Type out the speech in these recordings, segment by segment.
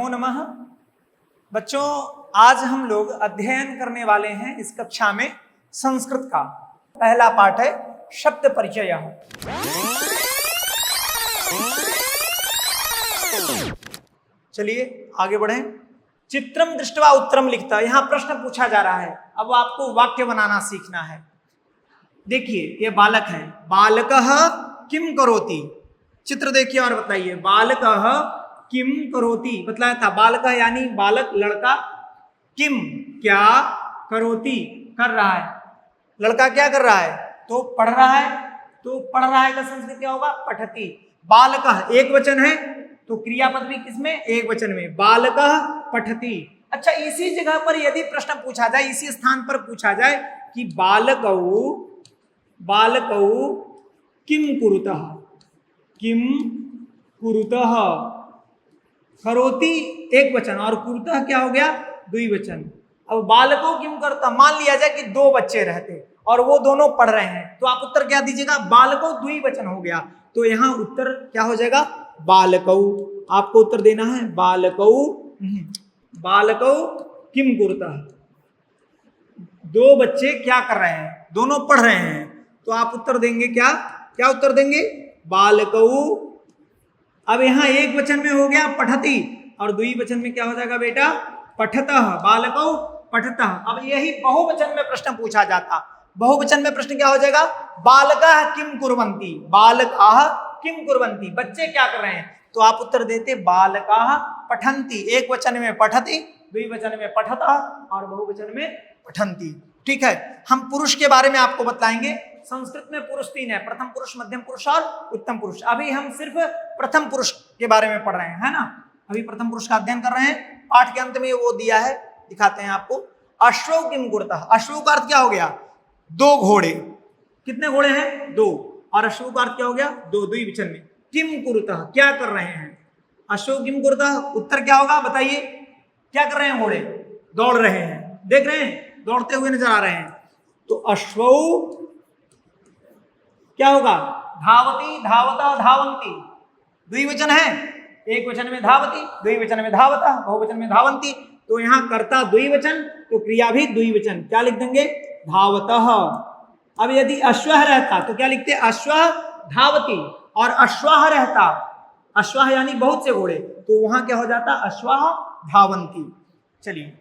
नमो नमः। बच्चों, आज हम लोग अध्ययन करने वाले हैं इस कक्षा में संस्कृत का पहला पाठ है शब्द परिचय। चलिए आगे बढ़ें। चित्रम दृष्ट्वा उत्तरम लिखता, यहां प्रश्न पूछा जा रहा है। अब आपको वाक्य बनाना सीखना है। देखिए ये बालक है, बालकः किम करोति, चित्र देखिए और बताइए। बालकः किम करोति बतलाया था, बालक यानी बालक लड़का, किम क्या, करोति कर रहा है, लड़का क्या कर रहा है तो पढ़ रहा है। तो पढ़ रहा है का संस्कृत क्या होगा, पठति। बालकः एक वचन है तो क्रियापद भी किसमें, एक वचन में, बालकः पठति। अच्छा, इसी जगह पर यदि प्रश्न पूछा जाए, इसी स्थान पर पूछा जाए कि बालकौ किम कुरुतः, किम कुरुतः, करोति एक वचन और कुरुतः क्या हो गया, द्विवचन। अब बालकों किम करता, मान लिया जाए कि दो बच्चे रहते और वो दोनों पढ़ रहे हैं, तो आप उत्तर क्या दीजिएगा, बालकों द्विवचन हो गया। तो यहाँ उत्तर क्या हो जाएगा, बालकौ। आपको उत्तर देना है बालकौ, बालकौ किम कुरुतः, दो बच्चे क्या कर रहे हैं, दोनों पढ़ रहे हैं। तो आप उत्तर देंगे क्या, क्या उत्तर देंगे, बालकौ। अब यहाँ एक वचन में हो गया पठति और द्विवचन में क्या हो जाएगा बेटा, पठतः, बालकौ पठतः। अब यही बहुवचन में प्रश्न पूछा जाता, बहुवचन में प्रश्न क्या हो जाएगा, बालकाः किम कुर्वन्ति, बालकाः किम कुर्वन्ति, बच्चे क्या कर रहे हैं। तो आप उत्तर देते बालकाः पठन्ति, एक वचन में पठति, द्विवचन में पठतः और बहुवचन में पठन्ति। ठीक है, हम पुरुष के बारे में आपको बताएंगे। संस्कृत में पुरुष तीन है, प्रथम पुरुष, मध्यम पुरुष और उत्तम पुरुष। अभी हम सिर्फ प्रथम पुरुष के बारे में पढ़ रहे हैं, है ना। अभी प्रथम पुरुष का अध्ययन कर रहे हैं। पाठ के अंत में वो दिया है, दिखाते हैं आपको। अश्वौ किम कुरुतः, अश्वौ का अर्थ क्या हो गया, दो घोड़े। कितने घोड़े हैं, दो, और अश्वौ का अर्थ क्या हो गया, दो, द्विवचन में। किम कुरुतः क्या कर रहे हैं, अश्वौ किम कुरुतः, उत्तर क्या होगा बताइए, क्या कर रहे हैं घोड़े, दौड़ रहे हैं, देख रहे हैं, दौड़ते हुए नजर आ रहे हैं। तो अश्वौ क्या होगा, धावती, धावता, धावंती, द्विवचन है, एक वचन में धावती, द्विवचन में धावता, बहुवचन में धावंती। तो यहाँ कर्ता द्विवचन तो क्रिया भी द्विवचन, क्या लिख देंगे, धावतः। अब यदि अश्वः रहता तो क्या लिखते, अश्वः धावती, और अश्वाह रहता, अश्वाह यानी बहुत से घोड़े, तो वहां क्या हो जाता, अश्वाह धावंती। चलिए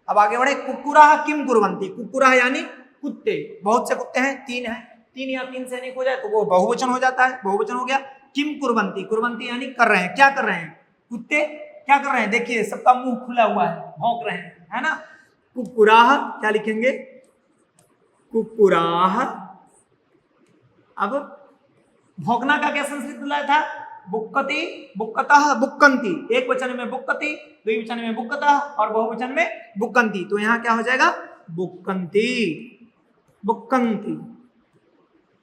अब आगे बढ़े। कुक्कुराः किम कुर्वन्ति, कुक्कुराः यानी कुत्ते, बहुत से कुत्ते हैं, तीन है, तीन या तीन से अनेक हो जाए तो वो बहुवचन हो जाता है, बहुवचन हो गया। किम कुर्वन्ति, कुर्वन्ति यानी कर रहे हैं, क्या कर रहे हैं, कुत्ते क्या कर रहे हैं, देखिए सबका मुंह खुला हुआ है, भौंक रहे हैं, है ना। कुक्कुराः क्या लिखेंगे, कुक्कुराः। अब भौंकना का क्या संस्कृत बुलाया था, बुक्कति, बुक्कतः, बुक्कन्ति, एक वचन में बुक्कति, द्विवचन में बुक्कतः और बहुवचन में बुक्कन्ति। तो यहाँ क्या हो जाएगा, बुक्कन्ति, बुक्कन्ति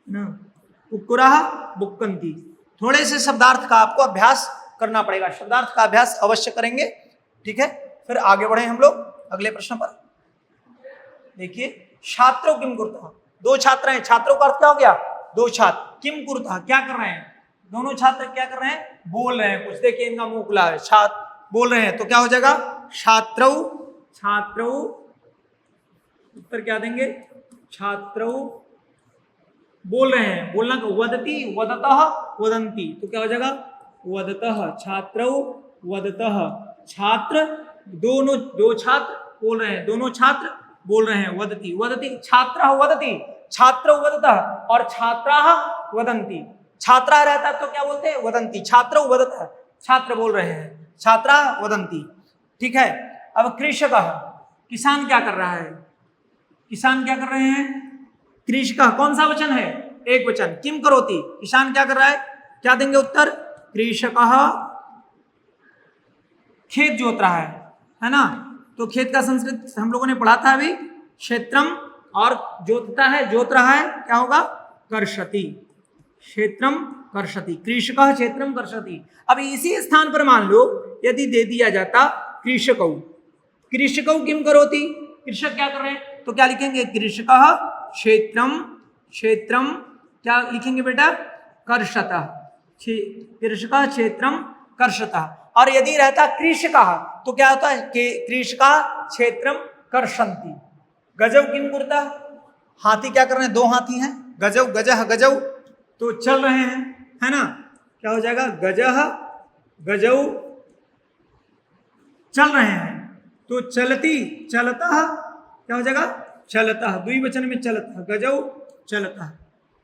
ना, कुक्कुराः बुक्कन्ति। थोड़े से शब्दार्थ का आपको अभ्यास करना पड़ेगा, शब्दार्थ का अभ्यास अवश्य करेंगे, ठीक है। फिर आगे बढ़े हम लोग अगले प्रश्न पर। देखिए, छात्रों किम कुरुतः, दो छात्र हैं, छात्रों का अर्थ क्या हो गया, दो छात्र। किम कुरुतः क्या कर रहे हैं, दोनों छात्र क्या कर रहे हैं, बोल रहे हैं कुछ, देखिए इनका मुंह खुला है, छात्र बोल रहे हैं, तो क्या हो जाएगा, छात्रौ, छात्रौ, उत्तर क्या देंगे, छात्रौ बोल रहे हैं, बोलना को वदति, वदतः, वदन्ति, तो क्या हो जाएगा, वदतः, छात्रौ वदतः, छात्र दोनों, दो छात्र बोल रहे हैं, दोनों छात्र बोल रहे हैं, वदति, वदति, छात्रः वदति, छात्रौ वदतः और छात्राः वदन्ति। छात्रा रहता तो क्या बोलते हैं, वदन्ति, छात्रौ वदतः, छात्र बोल रहे हैं, छात्राः वदन्ति। ठीक है। अब कृषकः, किसान क्या कर रहा है, किसान क्या कर रहे हैं, कृषकः कौन सा वचन है, एक वचन। किम करोति, किसान क्या कर रहा है, क्या देंगे उत्तर, कृषकः खेत जोत रहा है ना। तो खेत का संस्कृत हम लोगों ने पढ़ा था अभी, क्षेत्रम, और जोतता है, जोत रहा है, क्या होगा, कर्षति, क्षेत्रम कर्षति, कृषकः क्षेत्रम कर्षति। अब इसी स्थान पर मान लो यदि दे दिया जाता कृषकौ, कृषकौ किम करोति, कृषक क्या कर रहे हैं, तो क्या लिखेंगे, कृषकः क्षेत्रम, क्षेत्रम क्या लिखेंगे बेटा, कर्षतः, कृषकः क्षेत्रम कर्षतः। और यदि रहता कृषकः तो क्या होता है कि कृषकः क्षेत्रम कर्षन्ति। गजौ किम कुरुतः, हाथी क्या कर रहे हैं, दो हाथी हैं, गजौ गजह गजौ तो चल रहे हैं, है ना, क्या हो जाएगा, गजह गजौ चल रहे हैं, तो चलती चलता क्या हो जाएगा, चलता, द्विवचन में चलता, गजौ चलता,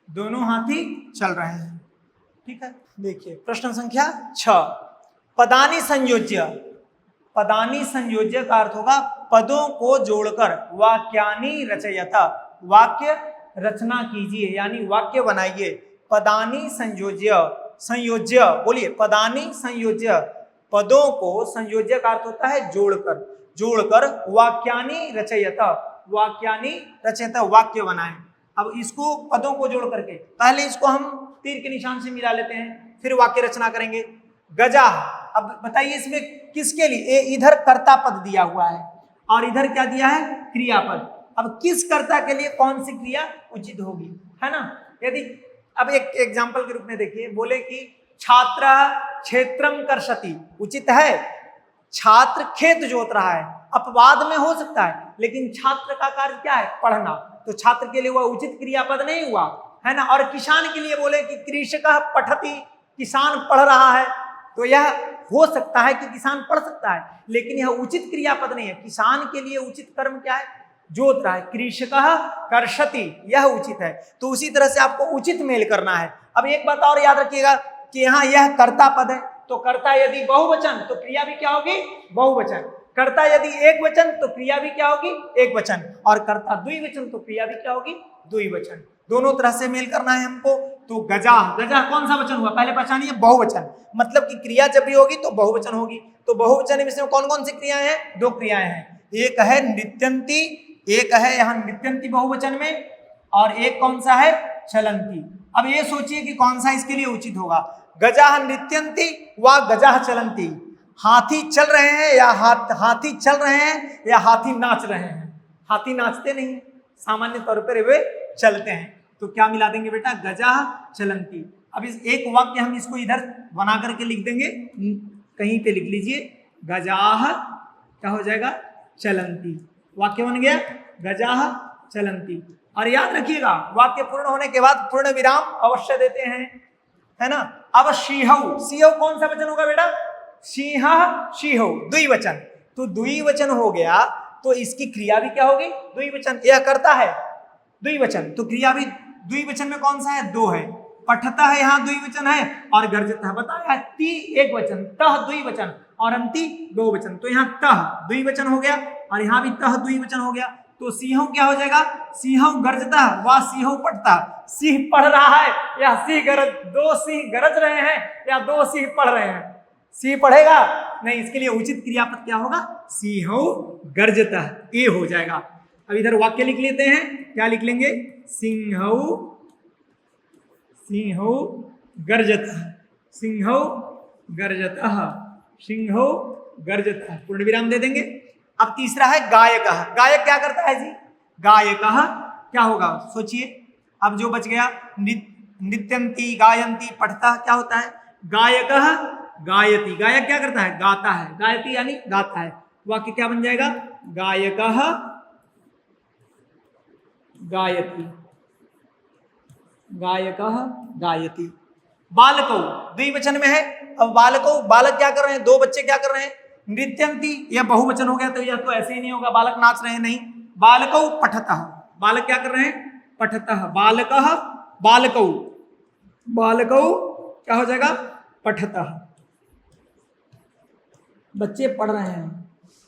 दोनों हाथी चल रहे हैं। ठीक है, देखिए प्रश्न संख्या 6, पदानी संयोज्य। पदानी संयोज्य का अर्थ होगा पदों को जोड़कर वाक्यानि रचयता, वाक्य रचना कीजिए यानी वाक्य बनाइए। पदानी संयोज्य, संयोज्य बोलिए, पदानी संयोज्य, पदों को, संयोज्य का अर्थ होता है जोड़कर, जोड़कर वाक्यानि रचयता, वाक्यानि रचयता, वाक्य बनाएं। अब इसको पदों को जोड़ करके पहले इसको हम तीर के निशान से मिला लेते हैं, फिर वाक्य रचना करेंगे। गजा, अब बताइए इसमें किसके लिए, इधर कर्ता पद दिया हुआ है और इधर क्या दिया है, क्रियापद। अब किस कर्ता के लिए कौन सी क्रिया उचित होगी, है ना। यदि अब एक एग्जांपल के रूप में देखिए, बोले कि छात्र क्षेत्रम कर्षति, उचित है, छात्र खेत जोत रहा है, अपवाद में हो सकता है, लेकिन छात्र का कार्य क्या है, पढ़ना, तो छात्र के लिए वह उचित क्रियापद नहीं हुआ, है ना। और किसान के लिए बोले कि कृषकः पठति, किसान पढ़ रहा है, तो यह हो सकता है कि किसान पढ़ सकता है, लेकिन यह उचित क्रियापद नहीं है। किसान के लिए उचित कर्म क्या है, जोत रहा है, कृषकः कर्षति, यह उचित है। तो उसी तरह से आपको उचित मेल करना है। अब एक बात और याद रखिएगा कि यहाँ यह कर्ता पद है, तो कर्ता यदि बहुवचन तो क्रिया भी क्या होगी, बहुवचन। कर्ता यदि एक वचन तो क्रिया भी क्या होगी, एक वचन। और कर्ता द्विवचन तो क्रिया भी क्या होगी, द्विवचन। दोनों तरह से मेल करना है हमको। तो गजा, गजा कौन सा वचन हुआ, पहले पहचानिए, बहुवचन, मतलब कि क्रिया जब भी होगी तो बहुवचन होगी। तो बहुवचन में कौन कौन सी क्रियाएं हैं, दो क्रियाएं हैं, एक है नृत्यंती, एक है यहाँ नृत्यंती बहुवचन में, और एक कौन सा है, चलंती। अब ये सोचिए कि कौन सा इसके लिए उचित होगा, गजा नृत्यंती व गजा चलंती। हाथी चल रहे हैं या हाथी चल रहे हैं या हाथी नाच रहे हैं। हाथी नाचते नहीं, सामान्य तौर पर वे चलते हैं। तो क्या मिला देंगे बेटा, गजा चलंती। अब इस एक वाक्य हम इसको इधर बना करके लिख देंगे, कहीं पे लिख लीजिए, गजाह क्या हो जाएगा, चलंती। वाक्य बन गया गजाह चलंती। और याद रखिएगा वाक्य पूर्ण होने के बाद पूर्ण विराम अवश्य देते हैं, है ना। अब सिंहौ, सिंहौ कौन सा वचन होगा बेटा, सिंह सिंहौ, द्विवचन। तो द्विवचन हो गया तो इसकी क्रिया भी क्या होगी, द्विवचन। यह करता है द्विवचन, तो क्रिया भी द्विवचन में कौन सा है, दो है। पठता है यहाँ द्विवचन है, और गर्जता है बताया ती एक वचन, तह द्विवचन और अंति दो वचन। तो यहाँ तह द्विवचन हो गया और यहाँ भी तह द्विवचन हो गया। तो सिंह क्या हो जाएगा, सिंह गर्जता व सिंह पढ़ता। सिंह पढ़ रहा है या सिंह गरज, दो सिंह गरज रहे हैं या दो सिंह पढ़ रहे हैं। सिंह पढ़ेगा नहीं, इसके लिए उचित क्रियापद क्या होगा, सिंह गर्जता, ये हो जाएगा। अब इधर वाक्य लिख लेते हैं, क्या लिख लेंगे, सिंहौ सिंहौ गर्जतः, सिंहौ गर्जतः, सिंहौ गर्जतः, पूर्ण विराम दे देंगे। अब तीसरा है गायकः। गायक क्या करता है जी, गायकः क्या होगा, सोचिए। अब जो बच गया, नृत्यंती गायंती पठता क्या होता है, गायकः गायति। गायक क्या करता है, गाता है, गायति यानी गाता है। वाक्य क्या बन जाएगा, गायकः गायति, गायकः गायति। बालकौ द्विवचन में है। अब बालकौ, बालक क्या कर रहे हैं, दो बच्चे क्या कर रहे हैं, नृत्यंती, यह बहुवचन हो गया तो यह तो ऐसे ही नहीं होगा, बालक नाच रहे हैं नहीं। बालकौ पठतः, बालक क्या कर रहे हैं, पठतः। बालकः बालकौ, बालकौ क्या हो जाएगा, पठतः, बच्चे पढ़ रहे हैं,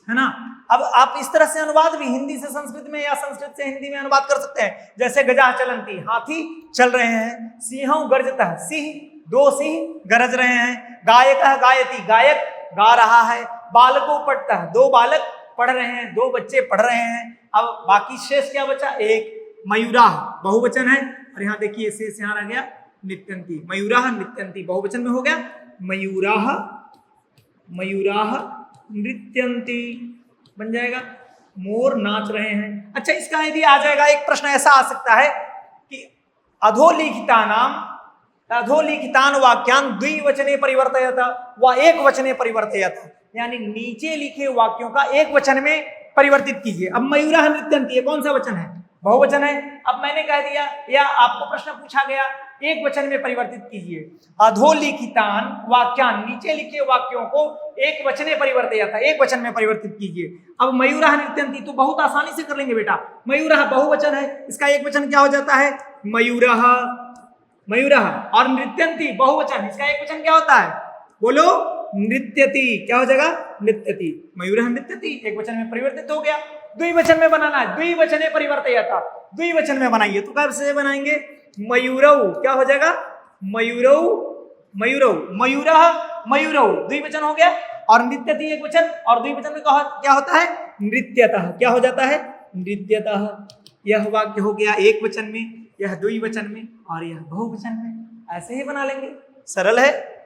है ना। अब आप इस तरह से अनुवाद भी हिंदी से संस्कृत में या संस्कृत से हिंदी में अनुवाद कर सकते हैं। जैसे गजा चलंती, हाथी चल रहे हैं। सिंहौ गर्जतः, सिंह दो सिंह गरज रहे हैं। गायकः गायति, गायक गा रहा है। बालको पठतः, दो बालक पढ़ रहे हैं, दो बच्चे पढ़ रहे हैं। अब बाकी शेष क्या बचा, एक। मयूराः बहुवचन है और यहाँ देखिए शेष यहाँ रह गया नृत्यंती। मयूराः नृत्यंती बहुवचन में हो गया, मयूराः मयूराः नृत्यंती बन जाएगा, मोर नाच रहे हैं। अच्छा, इसका यदि आ जाएगा, एक प्रश्न ऐसा आ सकता है कि अधोलिखिता नाम अधोलिखितान वाक्यान द्विवचने परिवर्तयत व एक वचने परिवर्तयत, यानी नीचे लिखे वाक्यों का एक वचन में परिवर्तित कीजिए। अब मयूरः नृत्यन्ति, ये कौन सा वचन है? बहुवचन है। अब मैंने कह दिया या आपको प्रश्न पूछा गया एक वचन में परिवर्तित कीजिए। अधोलिखितान वाक्यान, नीचे लिखे वाक्यों को एक वचने परिवर्तयत, एक वचन में परिवर्तित कीजिए। अब मयूरः नृत्यन्ति तो बहुत आसानी से कर लेंगे बेटा। मयूरः बहुवचन है, इसका एक वचन क्या हो जाता है? मयूरः। मयूरः और नृत्यन्ति बहुवचन, इसका एक वचन क्या होता है? बोलो, नृत्यति। क्या हो जाएगा? नृत्यति। मयूरः नृत्यति एक वचन में परिवर्तित हो गया। द्विवचन में बनाना है, द्विवचने परिवर्तयत, द्विवचन में बनाइए तो कैसे बनाएंगे? मयूरौ, क्या हो जाएगा? मयूरौ, मयूरौ, मयूरः मयूरौ, द्विवचन हो गया। और नृत्यति एक वचन, और द्विवचन में क्या होता है? नृत्यतः। क्या हो जाता है? नृत्यतः। यह वाक्य हो गया एक वचन में, यह द्विवचन में और यह बहुवचन में। ऐसे ही बना लेंगे, सरल है।